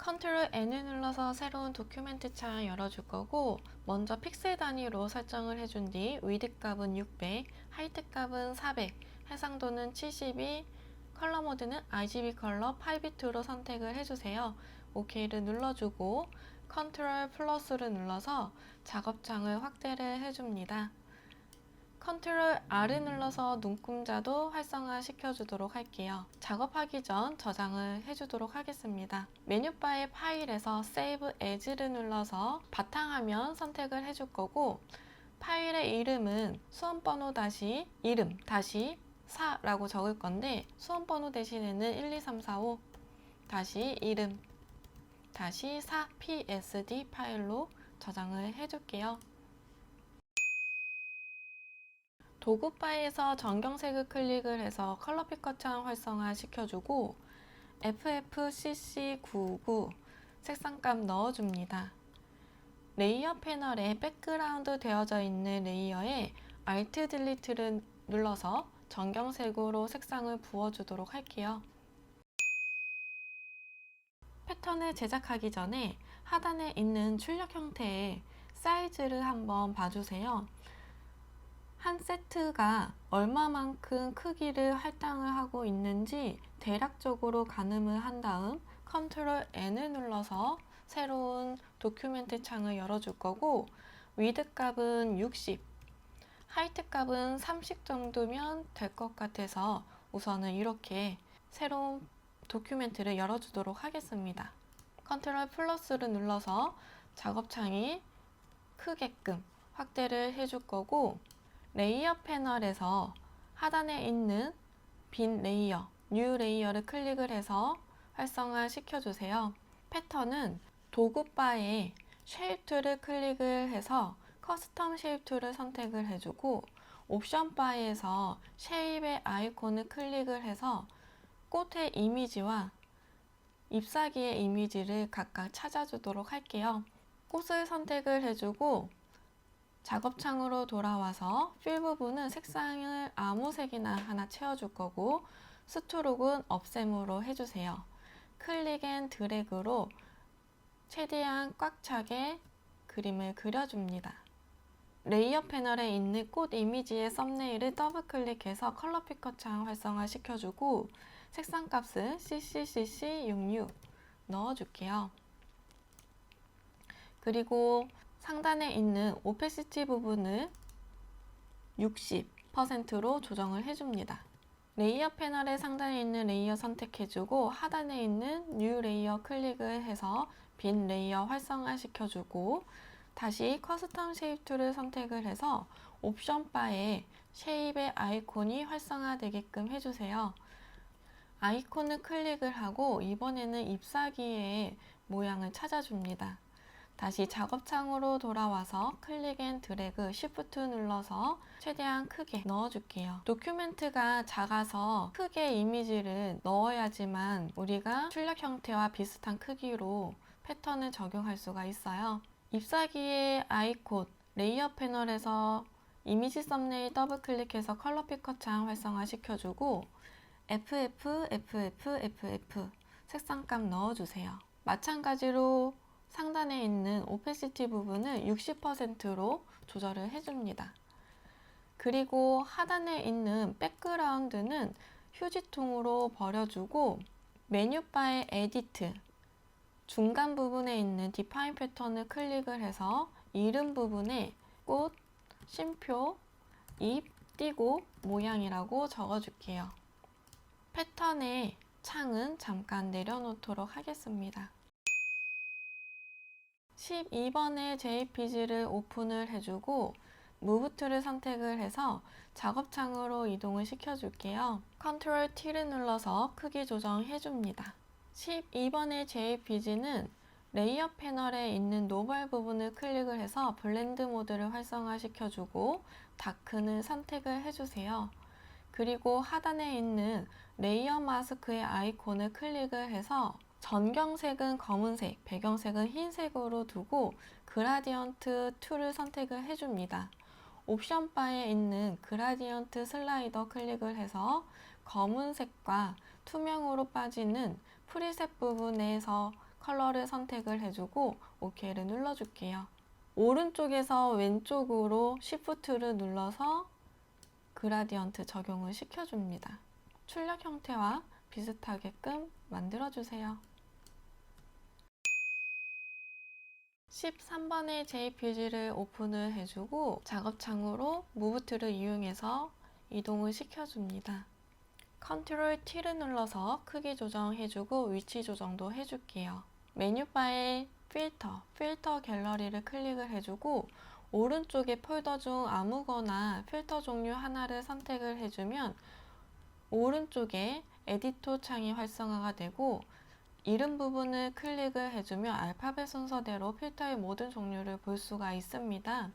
컨트롤 N을 눌러서 새로운 도큐멘트 창을 열어줄 거고, 먼저 픽셀 단위로 설정을 해준 뒤 위드 값은 600, 하이트 값은 400, 해상도는 72, 컬러 모드는 RGB 컬러 8비트로 선택을 해주세요. OK를 눌러주고 컨트롤 플러스를 눌러서 작업창을 확대를 해줍니다. 컨트롤 R을 눌러서 눈금자도 활성화 시켜주도록 할게요. 작업하기 전 저장을 해주도록 하겠습니다. 메뉴바의 파일에서 Save As를 눌러서 바탕화면 선택을 해줄 거고, 파일의 이름은 수험번호 다시 이름 다시 4라고 적을 건데, 수험번호 대신에는 12345 다시 이름 다시 4 PSD 파일로 저장을 해줄게요. 도구 바에서 전경색을 클릭을 해서 컬러 피커 창 활성화 시켜주고 FFCC99 색상값 넣어줍니다. 레이어 패널에 백그라운드 되어져 있는 레이어에 Alt 딜리트를 눌러서 전경색으로 색상을 부어주도록 할게요. 패턴을 제작하기 전에 하단에 있는 출력 형태의 사이즈를 한번 봐주세요. 한 세트가 얼마만큼 크기를 할당을 하고 있는지 대략적으로 가늠을 한 다음 컨트롤 N을 눌러서 새로운 도큐멘트 창을 열어줄 거고, 위드 값은 60, 하이트 값은 30 정도면 될 것 같아서 우선은 이렇게 새로운 도큐멘트를 열어주도록 하겠습니다. 컨트롤 플러스를 눌러서 작업창이 크게끔 확대를 해줄 거고, 레이어 패널에서 하단에 있는 빈 레이어, 뉴 레이어를 클릭을 해서 활성화 시켜주세요. 패턴은 도구 바에 쉐입 툴을 클릭을 해서 커스텀 쉐입 툴을 선택을 해주고, 옵션 바에서 쉐입의 아이콘을 클릭을 해서 꽃의 이미지와 잎사귀의 이미지를 각각 찾아주도록 할게요. 꽃을 선택을 해주고 작업창으로 돌아와서 필 부분은 색상을 아무 색이나 하나 채워줄 거고, 스트로크는 없앰으로 해주세요. 클릭 앤 드래그로 최대한 꽉 차게 그림을 그려줍니다. 레이어 패널에 있는 꽃 이미지의 썸네일을 더블 클릭해서 컬러 피커 창 활성화 시켜주고, 색상 값은 CCCC66 넣어줄게요. 그리고 상단에 있는 오페시티 부분을 60%로 조정을 해줍니다. 레이어 패널의 상단에 있는 레이어 선택해주고 하단에 있는 뉴 레이어 클릭을 해서 빈 레이어 활성화 시켜주고, 다시 커스텀 쉐입 툴을 선택을 해서 옵션 바에 쉐입의 아이콘이 활성화되게끔 해주세요. 아이콘을 클릭을 하고 이번에는 잎사귀의 모양을 찾아줍니다. 다시 작업창으로 돌아와서 클릭 앤 드래그 Shift 눌러서 최대한 크게 넣어줄게요. 도큐멘트가 작아서 크게 이미지를 넣어야지만 우리가 출력 형태와 비슷한 크기로 패턴을 적용할 수가 있어요. 잎사귀의 아이콘, 레이어 패널에서 이미지 썸네일 더블 클릭해서 컬러 피커 창 활성화 시켜주고 FF 색상값 넣어주세요. 마찬가지로 상단에 있는 오페시티 부분을 60%로 조절을 해줍니다. 그리고 하단에 있는 백그라운드는 휴지통으로 버려주고, 메뉴바의 에디트, 중간 부분에 있는 디파인 패턴을 클릭을 해서 이름 부분에 꽃, 쉼표, 잎, 띄고 모양이라고 적어줄게요. 패턴의 창은 잠깐 내려놓도록 하겠습니다. 12번의 JPG를 오픈을 해주고 무브 툴을 선택을 해서 작업창으로 이동을 시켜줄게요. 컨트롤 T를 눌러서 크기 조정해줍니다. 12번의 JPG는 레이어 패널에 있는 노멀 부분을 클릭을 해서 블렌드 모드를 활성화 시켜주고 다크는 선택을 해주세요. 그리고 하단에 있는 레이어 마스크의 아이콘을 클릭을 해서 전경색은 검은색, 배경색은 흰색으로 두고 그라디언트 툴을 선택을 해줍니다. 옵션 바에 있는 그라디언트 슬라이더 클릭을 해서 검은색과 투명으로 빠지는 프리셋 부분에서 컬러를 선택을 해주고 OK를 눌러줄게요. 오른쪽에서 왼쪽으로 Shift를 눌러서 그라디언트 적용을 시켜줍니다. 출력 형태와 비슷하게끔 만들어주세요. 13번의 JPG를 오픈을 해주고 작업창으로 무브 툴을 이용해서 이동을 시켜줍니다. 컨트롤 T를 눌러서 크기 조정해주고 위치 조정도 해줄게요. 메뉴바에 필터 갤러리를 클릭을 해주고 오른쪽에 폴더 중 아무거나 필터 종류 하나를 선택을 해주면 오른쪽에 에디터 창이 활성화가 되고 이름 부분을 클릭을 해주면 알파벳 순서대로 필터의 모든 종류를 볼 수가 있습니다.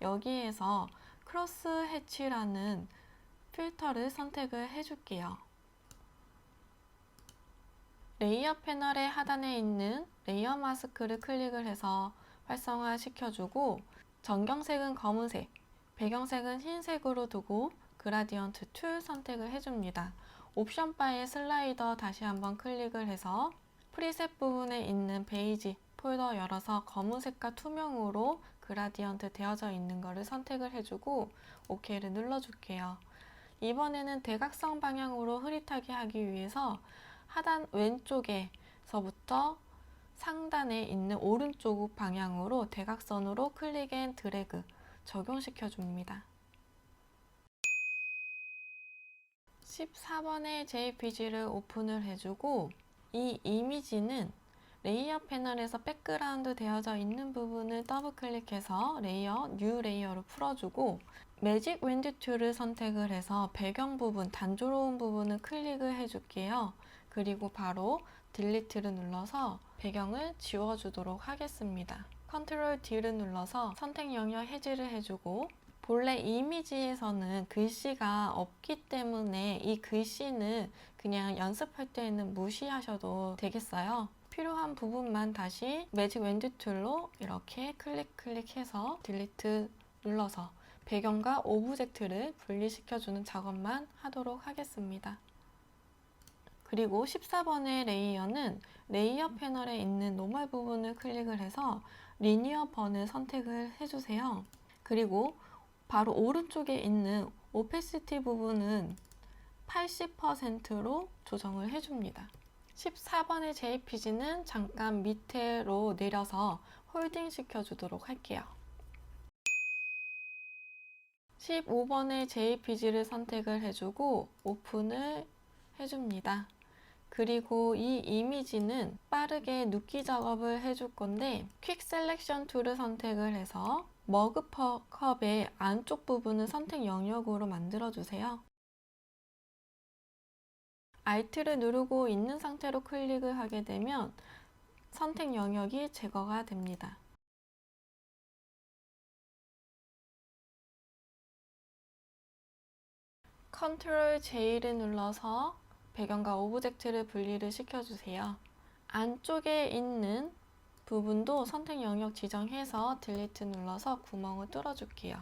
여기에서 크로스 해치라는 필터를 선택을 해줄게요. 레이어 패널의 하단에 있는 레이어 마스크를 클릭을 해서 활성화 시켜주고 전경색은 검은색, 배경색은 흰색으로 두고 그라디언트 툴 선택을 해줍니다. 옵션 바의 슬라이더 다시 한번 클릭을 해서 프리셋 부분에 있는 베이지 폴더 열어서 검은색과 투명으로 그라디언트 되어져 있는 것을 선택을 해주고 OK를 눌러줄게요. 이번에는 대각선 방향으로 흐릿하게 하기 위해서 하단 왼쪽에서부터 상단에 있는 오른쪽 방향으로 대각선으로 클릭 앤 드래그 적용시켜 줍니다. 14번의 JPG를 오픈을 해주고 이 이미지는 레이어 패널에서 백그라운드 되어져 있는 부분을 더블 클릭해서 레이어, 뉴 레이어로 풀어주고 매직 윈드 툴을 선택을 해서 배경 부분, 단조로운 부분을 클릭을 해줄게요. 그리고 바로 딜리트를 눌러서 배경을 지워주도록 하겠습니다. 컨트롤 D를 눌러서 선택 영역 해지를 해주고 본래 이미지에서는 글씨가 없기 때문에 이 글씨는 그냥 연습할 때는 무시하셔도 되겠어요. 필요한 부분만 다시 매직 윈드 툴로 이렇게 클릭해서 딜리트 눌러서 배경과 오브젝트를 분리시켜주는 작업만 하도록 하겠습니다. 그리고 14번의 레이어는 레이어 패널에 있는 노멀 부분을 클릭을 해서 리니어 번을 선택을 해주세요. 그리고 바로 오른쪽에 있는 오페시티 부분은 80%로 조정을 해줍니다. 14번의 JPG는 잠깐 밑으로 내려서 홀딩 시켜주도록 할게요. 15번의 JPG를 선택을 해주고 오픈을 해줍니다. 그리고 이 이미지는 빠르게 눕기 작업을 해줄 건데 퀵 셀렉션 툴을 선택을 해서 머그컵의 안쪽 부분을 선택 영역으로 만들어 주세요. Alt를 누르고 있는 상태로 클릭을 하게 되면 선택 영역이 제거가 됩니다. 컨트롤 J를 눌러서 배경과 오브젝트를 분리를 시켜주세요. 안쪽에 있는 부분도 선택 영역 지정해서 딜리트 눌러서 구멍을 뚫어줄게요.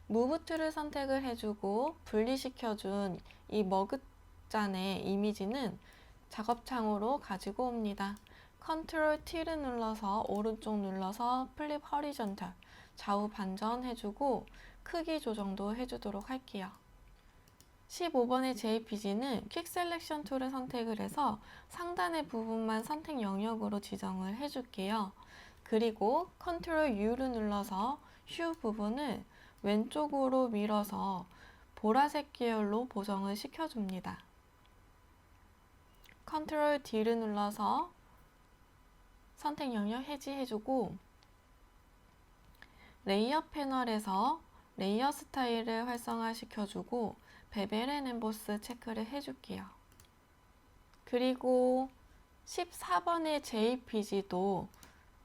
무브 툴을 선택을 해주고 분리시켜준 이 머그잔의 이미지는 작업창으로 가지고 옵니다. 컨트롤 T를 눌러서 오른쪽 눌러서 플립 허리전탈 좌우 반전 해주고 크기 조정도 해주도록 할게요. 15번의 JPG는 퀵 셀렉션 툴을 선택을 해서 상단의 부분만 선택 영역으로 지정을 해줄게요. 그리고 컨트롤 U를 눌러서 휴 부분을 왼쪽으로 밀어서 보라색 계열로 보정을 시켜줍니다. 컨트롤 D를 눌러서 선택 영역 해지해주고 레이어 패널에서 레이어 스타일을 활성화시켜주고 베벨 앤 엠보스 체크를 해줄게요. 그리고 14번의 JPG도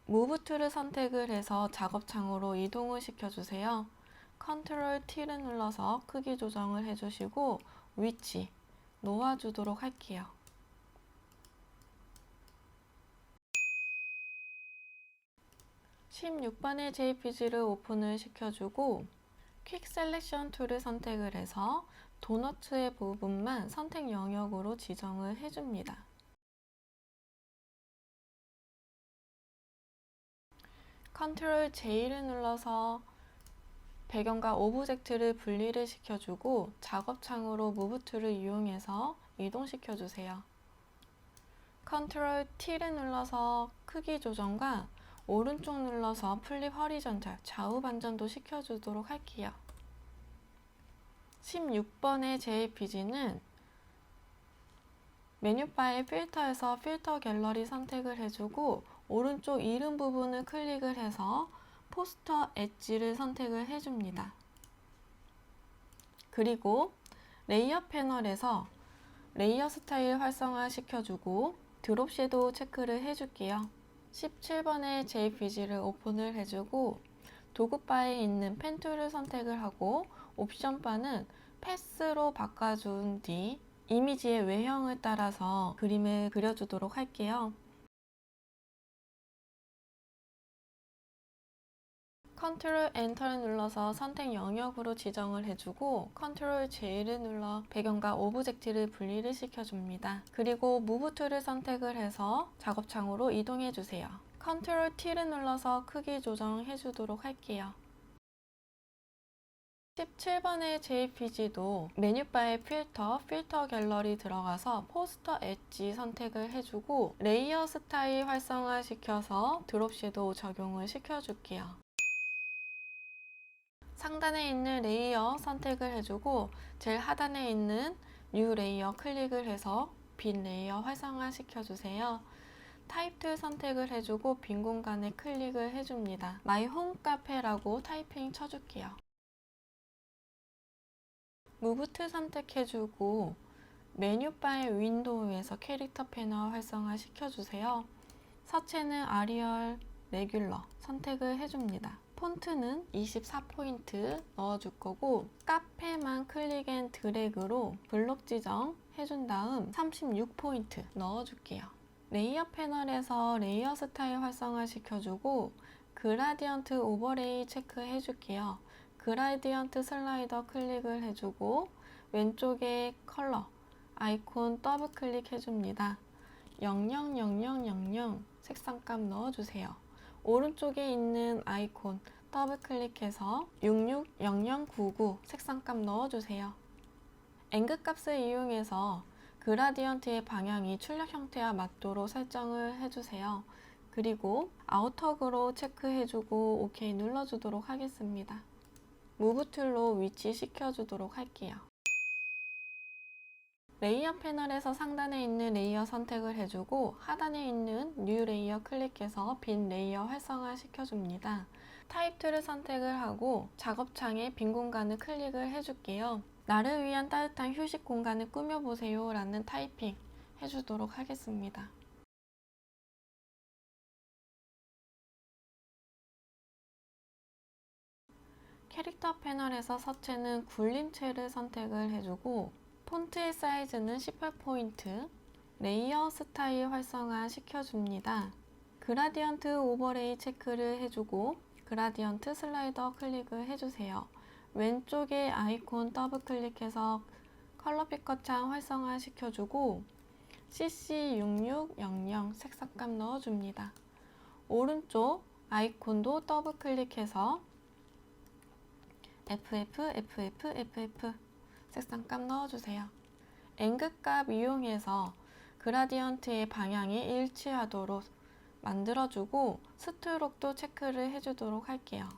무브 툴을 선택을 해서 작업창으로 이동을 시켜주세요. 컨트롤 T를 눌러서 크기 조정을 해주시고 위치 놓아주도록 할게요. 16번의 JPG를 오픈을 시켜주고 퀵 셀렉션 툴을 선택을 해서 도너츠의 부분만 선택 영역으로 지정을 해줍니다. 컨트롤 J를 눌러서 배경과 오브젝트를 분리를 시켜주고 작업창으로 무브 툴을 이용해서 이동시켜주세요. 컨트롤 T를 눌러서 크기 조정과 오른쪽 눌러서 플립 허리전탈 좌우 반전도 시켜주도록 할게요. 16번의 JPG는 메뉴바의 필터에서 필터 갤러리 선택을 해주고 오른쪽 이름 부분을 클릭을 해서 포스터 엣지를 선택을 해줍니다. 그리고 레이어 패널에서 레이어 스타일 활성화 시켜주고 드롭 섀도우 체크를 해줄게요. 17번의 JPG를 오픈을 해주고 도구바에 있는 펜 툴을 선택을 하고 옵션 바는 패스로 바꿔준 뒤 이미지의 외형을 따라서 그림을 그려주도록 할게요. 컨트롤 엔터를 눌러서 선택 영역으로 지정을 해주고 컨트롤 J를 눌러 배경과 오브젝트를 분리를 시켜줍니다. 그리고 무브 툴을 선택을 해서 작업창으로 이동해 주세요. 컨트롤 T를 눌러서 크기 조정해 주도록 할게요. 17번의 JPG도 메뉴바의 필터 갤러리 들어가서 포스터 엣지 선택을 해주고 레이어 스타일 활성화 시켜서 드롭 섀도우 적용을 시켜줄게요. 상단에 있는 레이어 선택을 해주고 제일 하단에 있는 뉴 레이어 클릭을 해서 빈 레이어 활성화 시켜주세요. 타입 툴 선택을 해주고 빈 공간에 클릭을 해줍니다. 마이 홈 카페라고 타이핑 쳐줄게요. 무브 툴 선택해주고 메뉴바의 윈도우에서 캐릭터 패널 활성화 시켜주세요. 서체는 아리얼 레귤러 선택을 해줍니다. 폰트는 24포인트 넣어줄 거고 카페만 클릭 앤 드래그로 블록 지정 해준 다음 36포인트 넣어줄게요. 레이어 패널에서 레이어 스타일 활성화 시켜주고 그라디언트 오버레이 체크해 줄게요. 그라디언트 슬라이더 클릭을 해주고 왼쪽에 컬러 아이콘 더블 클릭 해줍니다. 000000 색상값 넣어주세요. 오른쪽에 있는 아이콘 더블 클릭해서 660099 색상값 넣어주세요. 앵글 값을 이용해서 그라디언트의 방향이 출력 형태와 맞도록 설정을 해주세요. 그리고 아웃턱으로 체크해주고 OK 눌러주도록 하겠습니다. 무브 툴로 위치 시켜주도록 할게요. 레이어 패널에서 상단에 있는 레이어 선택을 해주고 하단에 있는 뉴 레이어 클릭해서 빈 레이어 활성화 시켜줍니다. 타입 툴을 선택을 하고 작업창에 빈 공간을 클릭을 해줄게요. 나를 위한 따뜻한 휴식 공간을 꾸며보세요 라는 타이핑 해주도록 하겠습니다. 캐릭터 패널에서 서체는 굴림체를 선택을 해주고 폰트의 사이즈는 18포인트, 레이어 스타일 활성화 시켜줍니다. 그라디언트 오버레이 체크를 해주고 그라디언트 슬라이더 클릭을 해주세요. 왼쪽에 아이콘 더블 클릭해서 컬러 피커창 활성화 시켜주고 CC6600 색상값 넣어줍니다. 오른쪽 아이콘도 더블 클릭해서 FF 색상값 넣어주세요. 앵글 값 이용해서 그라디언트의 방향이 일치하도록 만들어주고 스트로크도 체크를 해주도록 할게요.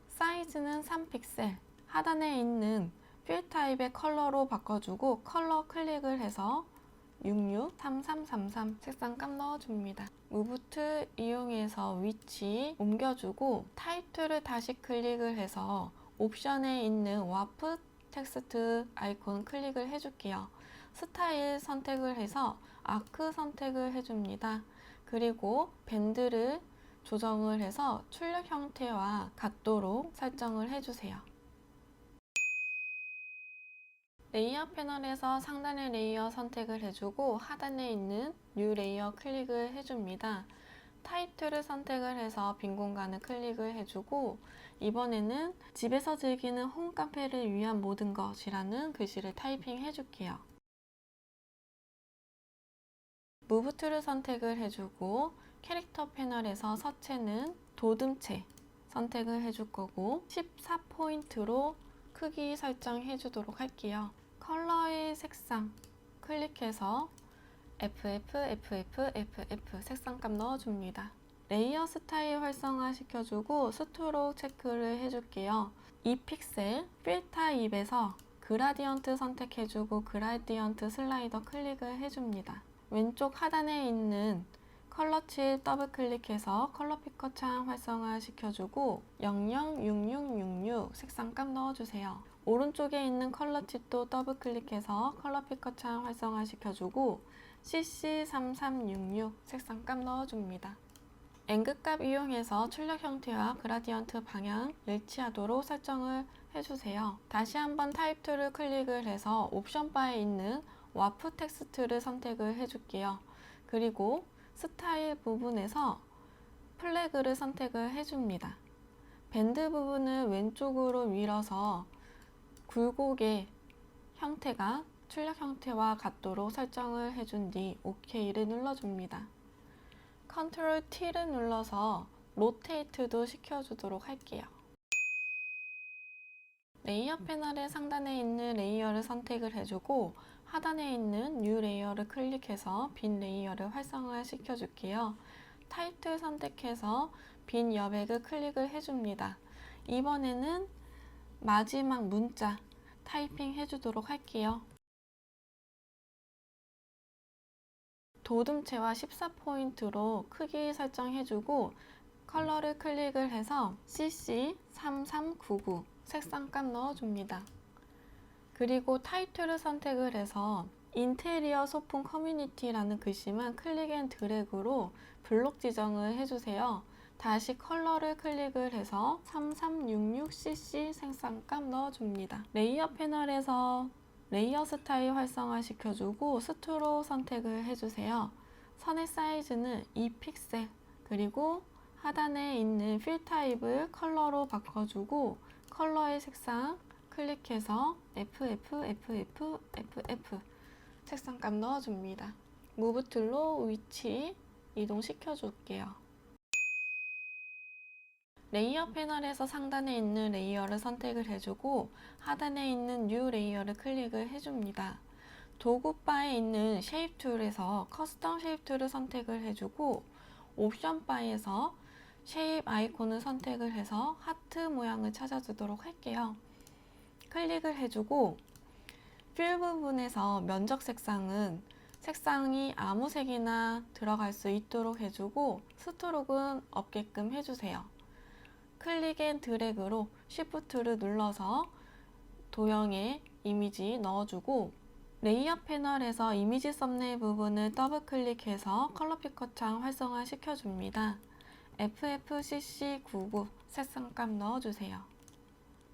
사이즈는 3픽셀, 하단에 있는 필 타입의 컬러로 바꿔주고 컬러 클릭을 해서 663333 색상값 넣어줍니다. 무브 툴 이용해서 위치 옮겨주고 타입 툴을 다시 클릭을 해서 옵션에 있는 와프 텍스트 아이콘 클릭을 해줄게요. 스타일 선택을 해서 아크 선택을 해줍니다. 그리고 밴드를 조정을 해서 출력 형태와 같도록 설정을 해주세요. 레이어 패널에서 상단의 레이어 선택을 해주고 하단에 있는 뉴 레이어 클릭을 해줍니다. 타입 툴을 선택을 해서 빈 공간을 클릭을 해주고 이번에는 집에서 즐기는 홈카페를 위한 모든 것이라는 글씨를 타이핑 해줄게요. 무브 툴을 선택을 해주고 캐릭터 패널에서 서체는 도듬체 선택을 해줄 거고 14포인트로 크기 설정해 주도록 할게요. 컬러의 색상 클릭해서 FF 색상값 넣어줍니다. 레이어 스타일 활성화 시켜주고 스트로크 체크를 해줄게요. 이 픽셀 필 타입에서 그라디언트 선택해주고 그라디언트 슬라이더 클릭을 해줍니다. 왼쪽 하단에 있는 컬러 칩 더블 클릭해서 컬러 피커 창 활성화 시켜주고 006666 색상값 넣어주세요. 오른쪽에 있는 컬러 칩도 더블 클릭해서 컬러 피커 창 활성화 시켜주고 CC3366 색상값 넣어줍니다. 앵글값 이용해서 출력 형태와 그라디언트 방향 일치하도록 설정을 해주세요. 다시 한번 타입 툴을 클릭을 해서 옵션 바에 있는 와프 텍스트를 선택을 해줄게요. 그리고 스타일 부분에서 플래그를 선택을 해줍니다. 밴드 부분을 왼쪽으로 밀어서 굴곡의 형태가 출력 형태와 같도록 설정을 해준 뒤 OK를 눌러줍니다. 컨트롤 T를 눌러서 로테이트도 시켜주도록 할게요. 레이어 패널의 상단에 있는 레이어를 선택을 해주고 하단에 있는 뉴 레이어를 클릭해서 빈 레이어를 활성화 시켜줄게요. 타입 선택해서 빈 여백을 클릭을 해줍니다. 이번에는 마지막 문자 타이핑 해주도록 할게요. 도둠체와 14포인트로 크기 설정해주고 컬러를 클릭을 해서 CC3399 색상값 넣어줍니다. 그리고 타이틀을 선택을 해서 인테리어 소품 커뮤니티라는 글씨만 클릭 앤 드래그로 블록 지정을 해주세요. 다시 컬러를 클릭을 해서 3366cc 색상값 넣어줍니다. 레이어 패널에서 레이어 스타일 활성화 시켜주고 스트로 선택을 해주세요. 선의 사이즈는 2픽셀 그리고 하단에 있는 필 타입을 컬러로 바꿔주고 컬러의 색상 클릭해서 FF 색상값 넣어줍니다. 무브 툴로 위치 이동시켜 줄게요. 레이어 패널에서 상단에 있는 레이어를 선택을 해주고 하단에 있는 뉴 레이어를 클릭을 해줍니다. 도구 바에 있는 쉐입 툴에서 커스텀 쉐입 툴을 선택을 해주고 옵션 바에서 쉐입 아이콘을 선택을 해서 하트 모양을 찾아주도록 할게요. 클릭을 해주고 필 부분에서 면적 색상은 색상이 아무 색이나 들어갈 수 있도록 해주고 스트로크는 없게끔 해주세요. 클릭 앤 드래그로 Shift를 눌러서 도형에 이미지 넣어주고 레이어 패널에서 이미지 썸네일 부분을 더블 클릭해서 컬러 피커 창 활성화 시켜줍니다. FFCC99 색상값 넣어주세요.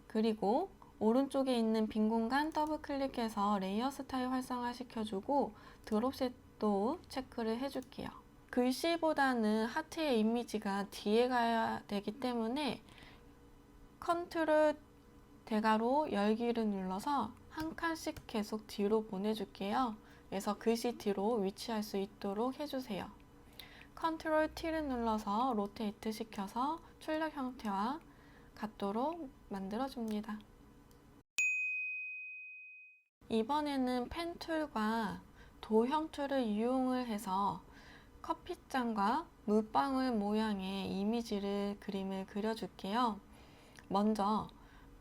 그리고 오른쪽에 있는 빈 공간 더블 클릭해서 레이어 스타일 활성화 시켜주고 드롭셋도 체크를 해줄게요. 글씨보다는 하트의 이미지가 뒤에 가야 되기 때문에 컨트롤 대괄호 열기를 눌러서 한 칸씩 계속 뒤로 보내줄게요. 그래서 글씨 뒤로 위치할 수 있도록 해주세요. 컨트롤 T를 눌러서 로테이트 시켜서 출력 형태와 같도록 만들어줍니다. 이번에는 펜 툴과 도형 툴을 이용을 해서 커피잔과 물방울 모양의 그림을 그려줄게요. 먼저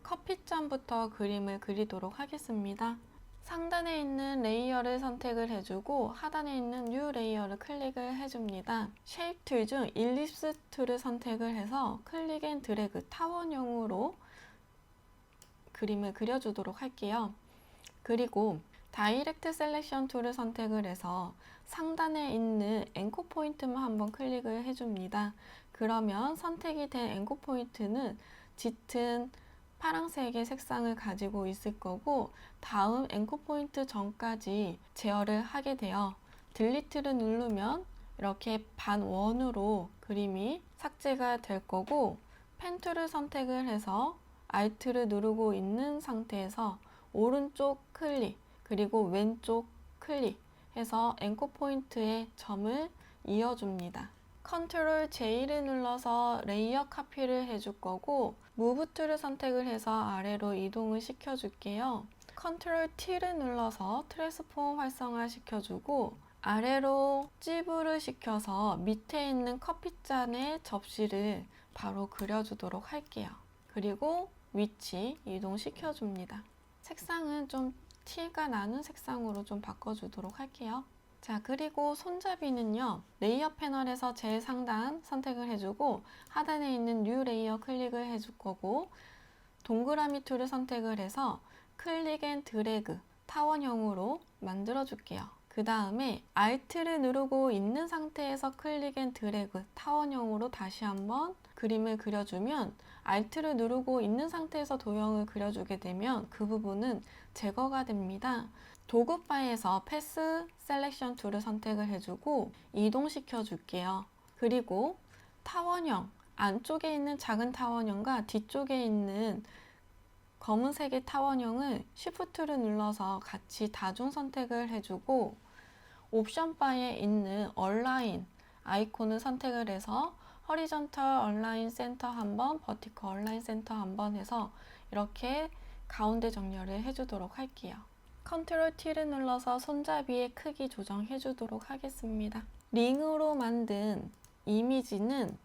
커피잔부터 그림을 그리도록 하겠습니다. 상단에 있는 레이어를 선택을 해주고 하단에 있는 뉴 레이어를 클릭을 해줍니다. 쉐입 툴 중 일립스 툴을 선택을 해서 클릭 앤 드래그 타원형으로 그림을 그려주도록 할게요. 그리고 다이렉트 셀렉션 툴을 선택을 해서 상단에 있는 앵커 포인트만 한번 클릭을 해줍니다. 그러면 선택이 된 앵커 포인트는 짙은 파란색의 색상을 가지고 있을 거고 다음 앵커 포인트 전까지 제어를 하게 돼요. 딜리트를 누르면 이렇게 반원으로 그림이 삭제가 될 거고 펜 툴을 선택을 해서 Alt를 누르고 있는 상태에서 오른쪽 클릭 그리고 왼쪽 클릭 해서 앵커 포인트에 점을 이어줍니다. 컨트롤 J를 눌러서 레이어 카피를 해줄 거고 무브 툴을 선택을 해서 아래로 이동을 시켜줄게요. 컨트롤 T를 눌러서 트랜스폼 활성화 시켜주고 아래로 찌부를 시켜서 밑에 있는 커피잔의 접시를 바로 그려주도록 할게요. 그리고 위치 이동시켜줍니다. 색상은 좀 티가 나는 색상으로 좀 바꿔주도록 할게요. 자, 그리고 손잡이는요, 레이어 패널에서 제일 상단 선택을 해주고 하단에 있는 뉴 레이어 클릭을 해줄 거고 동그라미 툴을 선택을 해서 클릭 앤 드래그 타원형으로 만들어 줄게요. 그 다음에 Alt를 누르고 있는 상태에서 클릭 앤 드래그 타원형으로 다시 한번 그림을 그려주면 Alt를 누르고 있는 상태에서 도형을 그려주게 되면 그 부분은 제거가 됩니다. 도구바에서 패스 셀렉션 툴을 선택을 해주고 이동시켜 줄게요. 그리고 타원형 안쪽에 있는 작은 타원형과 뒤쪽에 있는 검은색의 타원형을 Shift를 눌러서 같이 다중 선택을 해주고 옵션 바에 있는 Align 아이콘을 선택을 해서 Horizontal Align Center 한번, Vertical Align Center 한번 해서 이렇게 가운데 정렬을 해주도록 할게요. 컨트롤 T를 눌러서 손잡이의 크기 조정해 주도록 하겠습니다. 링으로 만든 이미지는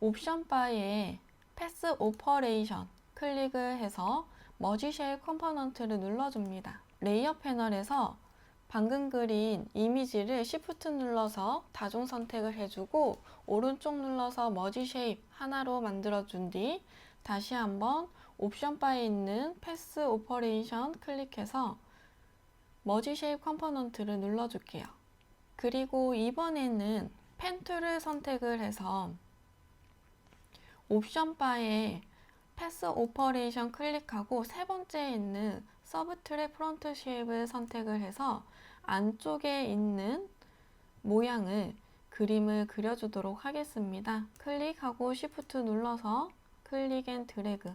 옵션 바에 패스 오퍼레이션 클릭을 해서 머지 쉐입 컴포넌트를 눌러줍니다. 레이어 패널에서 방금 그린 이미지를 Shift 눌러서 다중 선택을 해주고 오른쪽 눌러서 머지 쉐입 하나로 만들어준 뒤 다시 한번 옵션 바에 있는 패스 오퍼레이션 클릭해서 머지 쉐입 컴포넌트를 눌러줄게요. 그리고 이번에는 펜 툴을 선택을 해서 옵션 바에 패스 오퍼레이션 클릭하고 세 번째에 있는 서브 툴의 프론트 쉐입을 선택을 해서 안쪽에 있는 모양을 그림을 그려주도록 하겠습니다. 클릭하고 Shift 눌러서 클릭 앤 드래그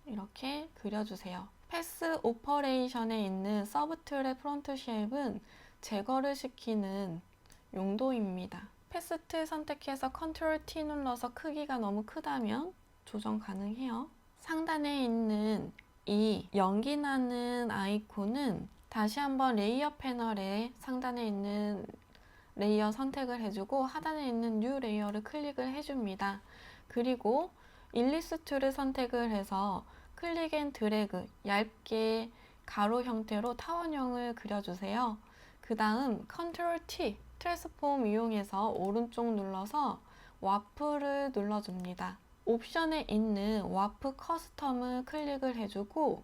이렇게 그려주세요. 패스 오퍼레이션에 있는 서브 툴의 프론트 쉐입은 제거를 시키는 용도입니다. 패스 툴 선택해서 컨트롤 T 눌러서 크기가 너무 크다면 조정 가능해요. 상단에 있는 이 연기 나는 아이콘은 다시 한번 레이어 패널에 상단에 있는 레이어 선택을 해주고 하단에 있는 뉴 레이어를 클릭을 해줍니다. 그리고 일리스 툴을 선택을 해서 클릭 앤 드래그 얇게 가로 형태로 타원형을 그려주세요. 그 다음 컨트롤 T 트랜스폼 이용해서 오른쪽 눌러서 와프를 눌러줍니다. 옵션에 있는 와프 커스텀을 클릭을 해주고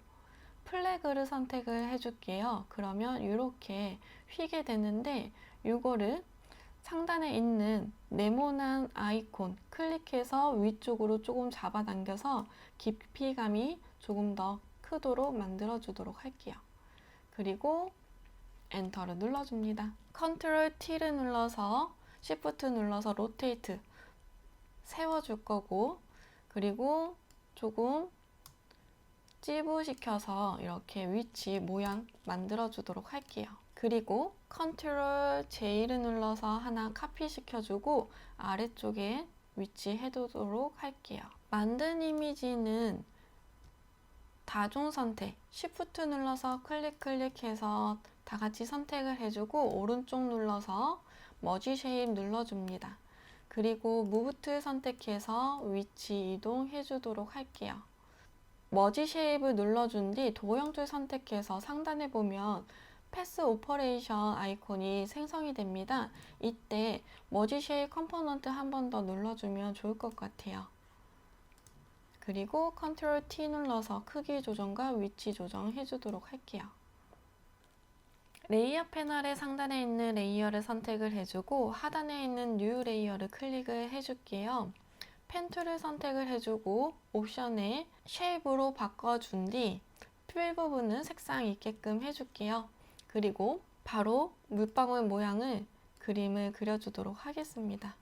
플래그를 선택을 해줄게요. 그러면 이렇게 휘게 되는데 이거를 상단에 있는 네모난 아이콘 클릭해서 위쪽으로 조금 잡아당겨서 깊이감이 조금 더 크도록 만들어 주도록 할게요. 그리고 엔터를 눌러줍니다. 컨트롤 T를 눌러서 Shift 눌러서 로테이트 세워줄 거고 그리고 조금 찌부시켜서 이렇게 위치 모양 만들어 주도록 할게요. 그리고 컨트롤 J를 눌러서 하나 카피 시켜주고 아래쪽에 위치해 두도록 할게요. 만든 이미지는 다중 선택 Shift 눌러서 클릭해서 다 같이 선택을 해주고 오른쪽 눌러서 머지 쉐입 눌러줍니다. 그리고 무브 툴 선택해서 위치 이동해 주도록 할게요. 머지 쉐입을 눌러준 뒤 도형 툴 선택해서 상단에 보면 패스 오퍼레이션 아이콘이 생성이 됩니다. 이때 머지 쉐입 컴포넌트 한 번 더 눌러주면 좋을 것 같아요. 그리고 컨트롤 T 눌러서 크기 조정과 위치 조정 해주도록 할게요. 레이어 패널의 상단에 있는 레이어를 선택을 해주고 하단에 있는 뉴 레이어를 클릭을 해줄게요. 펜 툴을 선택을 해주고 옵션에 쉐입으로 바꿔준 뒤 필 부분은 색상 있게끔 해줄게요. 그리고 바로 물방울 모양을 그림을 그려주도록 하겠습니다.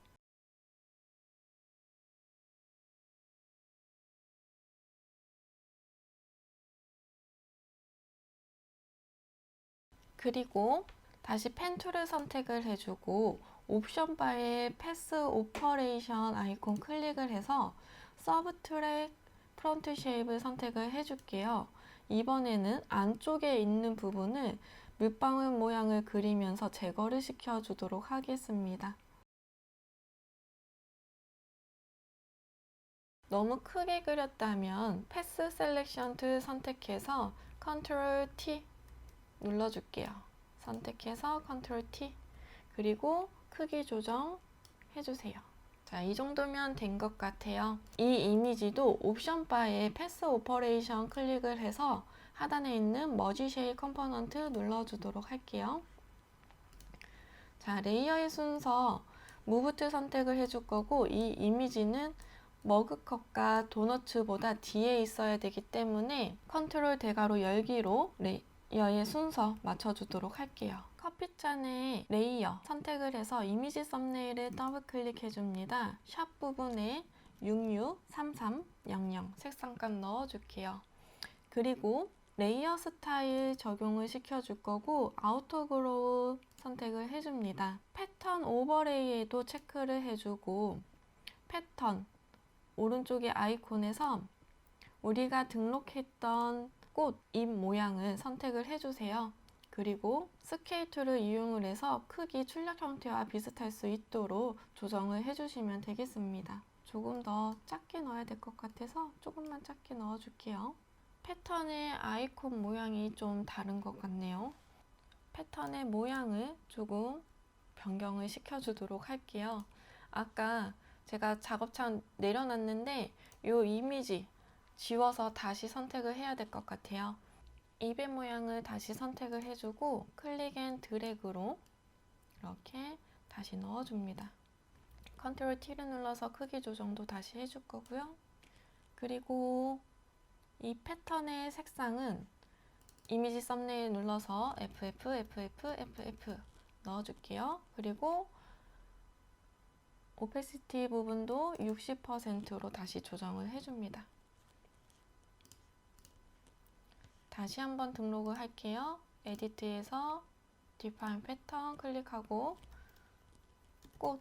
그리고 다시 펜 툴을 선택을 해주고 옵션 바에 패스 오퍼레이션 아이콘 클릭을 해서 서브트랙 프론트 쉐입을 선택을 해줄게요. 이번에는 안쪽에 있는 부분을 물방울 모양을 그리면서 제거를 시켜주도록 하겠습니다. 너무 크게 그렸다면 패스 셀렉션 툴 선택해서 컨트롤 T 눌러줄게요. 선택해서 컨트롤 T 그리고 크기 조정 해주세요. 자, 이 정도면 된 것 같아요. 이 이미지도 옵션 바에 패스 오퍼레이션 클릭을 해서 하단에 있는 머지 쉐입 컴포넌트 눌러주도록 할게요. 자, 레이어의 순서 무브 툴 선택을 해줄 거고 이 이미지는 머그컵과 도너츠보다 뒤에 있어야 되기 때문에 컨트롤 대괄호 열기로 레이어의 순서 맞춰주도록 할게요. 커피잔에 레이어 선택을 해서 이미지 썸네일을 더블 클릭해 줍니다. 샵 부분에 663300 색상값 넣어줄게요. 그리고 레이어 스타일 적용을 시켜줄 거고 아우터 그로우 선택을 해줍니다. 패턴 오버레이에도 체크를 해주고 패턴 오른쪽의 아이콘에서 우리가 등록했던 꽃 잎 모양을 선택을 해주세요. 그리고 스케일 툴을 이용을 해서 크기 출력 형태와 비슷할 수 있도록 조정을 해주시면 되겠습니다. 조금 더 작게 넣어야 될 것 같아서 조금만 작게 넣어줄게요. 패턴의 아이콘 모양이 좀 다른 것 같네요. 패턴의 모양을 조금 변경을 시켜주도록 할게요. 아까 제가 작업창 내려놨는데 이 이미지 지워서 다시 선택을 해야 될 것 같아요. 입의 모양을 다시 선택을 해주고 클릭 앤 드래그로 이렇게 다시 넣어줍니다. 컨트롤 T를 눌러서 크기 조정도 다시 해줄 거고요. 그리고 이 패턴의 색상은 이미지 썸네일 눌러서 FF 넣어줄게요. 그리고 오페시티 부분도 60%로 다시 조정을 해줍니다. 다시 한번 등록을 할게요. 에디트에서 Define 패턴 클릭하고 꽃,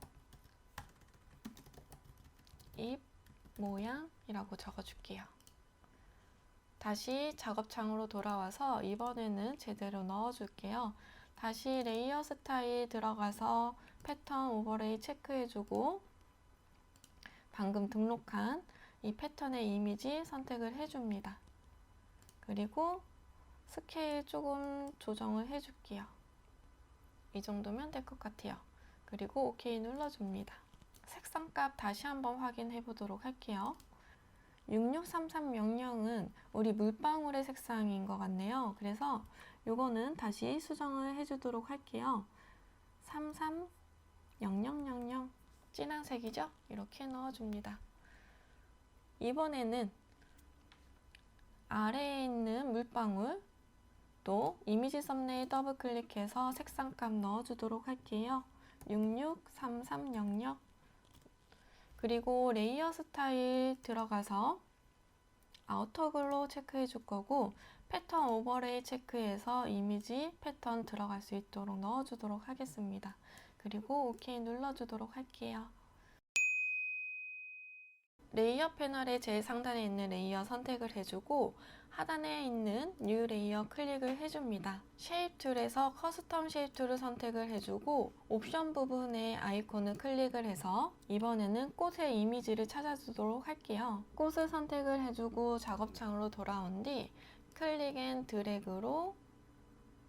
잎, 모양이라고 적어줄게요. 다시 작업창으로 돌아와서 이번에는 제대로 넣어줄게요. 다시 레이어 스타일 들어가서 패턴 오버레이 체크해주고 방금 등록한 이 패턴의 이미지 선택을 해줍니다. 그리고 스케일 조금 조정을 해줄게요. 이 정도면 될 것 같아요. 그리고 OK 눌러줍니다. 색상값 다시 한번 확인해 보도록 할게요. 663300은 우리 물방울의 색상인 것 같네요. 그래서 요거는 다시 수정을 해주도록 할게요. 330000 진한 색이죠? 이렇게 넣어줍니다. 이번에는 아래에 있는 물방울 또 이미지 썸네일 더블 클릭해서 색상값 넣어주도록 할게요. 663300 그리고 레이어 스타일 들어가서 아우터 글로 체크해 줄 거고 패턴 오버레이 체크해서 이미지 패턴 들어갈 수 있도록 넣어주도록 하겠습니다. 그리고 OK 눌러주도록 할게요. 레이어 패널의 제일 상단에 있는 레이어 선택을 해주고 하단에 있는 뉴 레이어 클릭을 해줍니다. 쉐입 툴에서 커스텀 쉐입 툴을 선택을 해주고 옵션 부분의 아이콘을 클릭을 해서 이번에는 꽃의 이미지를 찾아주도록 할게요. 꽃을 선택을 해주고 작업창으로 돌아온 뒤 클릭 앤 드래그로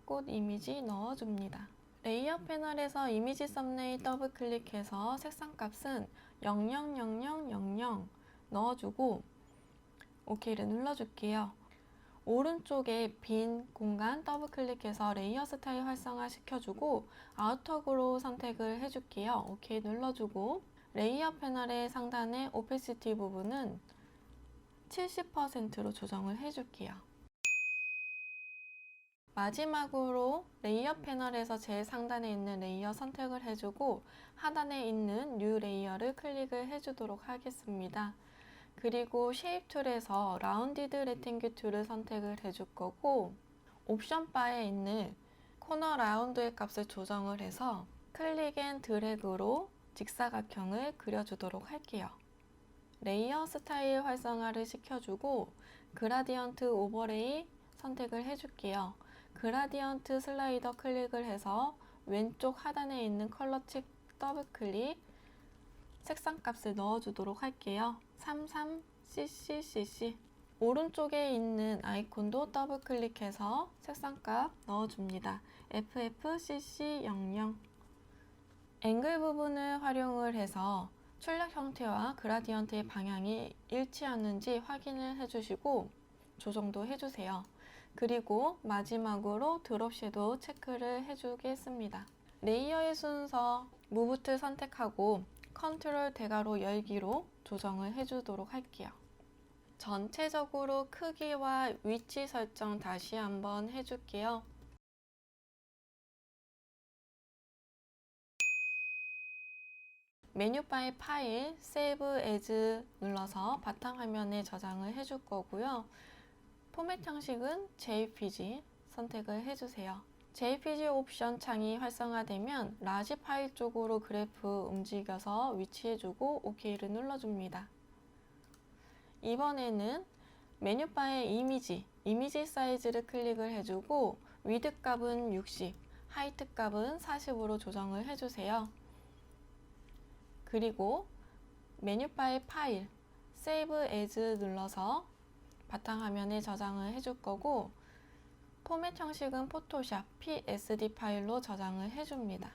꽃 이미지 넣어줍니다. 레이어 패널에서 이미지 썸네일 더블 클릭해서 색상 값은 000000 넣어주고 OK를 눌러줄게요. 오른쪽에 빈 공간 더블 클릭해서 레이어 스타일 활성화 시켜주고 아우터 그로우 선택을 해줄게요. OK 눌러주고 레이어 패널의 상단의 오페시티 부분은 70%로 조정을 해줄게요. 마지막으로 레이어 패널에서 제일 상단에 있는 레이어 선택을 해주고 하단에 있는 뉴 레이어를 클릭을 해주도록 하겠습니다. 그리고 쉐입 툴에서 라운디드 레팅규 툴을 선택을 해줄 거고 옵션 바에 있는 코너 라운드의 값을 조정을 해서 클릭 앤 드래그로 직사각형을 그려주도록 할게요. 레이어 스타일 활성화를 시켜주고 그라디언트 오버레이 선택을 해줄게요. 그라디언트 슬라이더 클릭을 해서 왼쪽 하단에 있는 컬러 칙 더블 클릭, 색상 값을 넣어주도록 할게요. 33CCCC. 오른쪽에 있는 아이콘도 더블 클릭해서 색상 값 넣어줍니다. FFCC00. 앵글 부분을 활용을 해서 출력 형태와 그라디언트의 방향이 일치하는지 확인을 해주시고 조정도 해주세요. 그리고 마지막으로 드롭 섀도우 체크를 해주겠습니다. 레이어의 순서 무브트 선택하고 컨트롤 대괄호 열기로 조정을 해주도록 할게요. 전체적으로 크기와 위치 설정 다시 한번 해줄게요. 메뉴바의 파일, 세이브 애즈 눌러서 바탕화면에 저장을 해줄 거고요. 포맷 형식은 JPG 선택을 해주세요. JPG 옵션 창이 활성화되면 라지 파일 쪽으로 그래프 움직여서 위치해주고 OK를 눌러줍니다. 이번에는 메뉴바의 이미지 사이즈를 클릭을 해주고 위드 값은 60, 하이트 값은 40으로 조정을 해주세요. 그리고 메뉴바의 파일, 세이브 애즈 눌러서 바탕화면에 저장을 해줄 거고 포맷 형식은 포토샵 PSD 파일로 저장을 해줍니다.